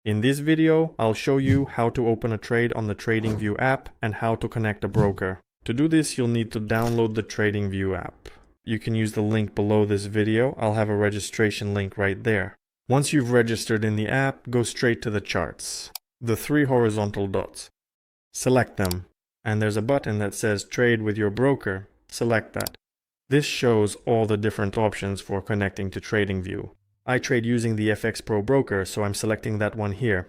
In this video, I'll show you how to open a trade on the TradingView app and how to connect a broker. To do this, you'll need to download the TradingView app. You can use the link below this video. I'll have a registration link right there. Once you've registered in the app, go straight to the charts. The three horizontal dots. Select them, and there's a button that says Trade with your broker. Select that. This shows all the different options for connecting to TradingView. I trade using the FX Pro broker, so I'm selecting that one here.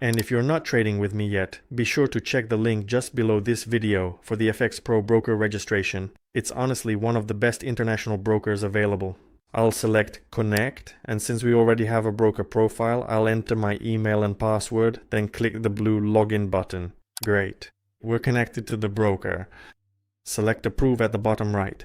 And if you're not trading with me yet, be sure to check the link just below this video for the FX Pro broker registration. It's honestly one of the best international brokers available. I'll select Connect, and since we already have a broker profile, I'll enter my email and password, then click the blue Login button. Great. We're connected to the broker. Select Approve at the bottom right.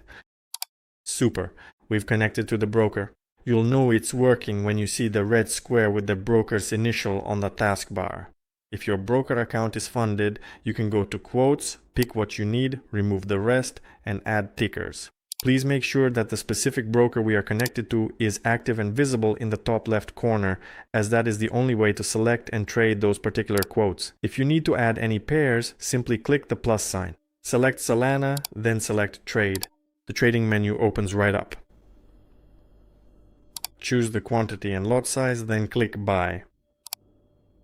Super. We've connected to the broker. You'll know it's working when you see the red square with the broker's initial on the taskbar. If your broker account is funded, you can go to Quotes, pick what you need, remove the rest, and add tickers. Please make sure that the specific broker we are connected to is active and visible in the top left corner, as that is the only way to select and trade those particular quotes. If you need to add any pairs, simply click the plus sign. Select Solana, then select Trade. The trading menu opens right up. Choose the quantity and lot size, then click Buy.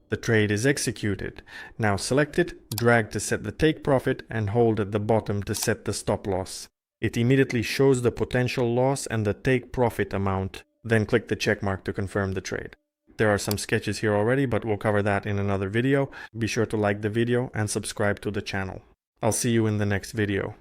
The trade is executed. Now select it, drag to set the take profit, and hold at the bottom to set the stop loss. It immediately shows the potential loss and the take profit amount. Then click the check mark to confirm the trade. There are some sketches here already, but we'll cover that in another video. Be sure to like the video and subscribe to the channel. I'll see you in the next video.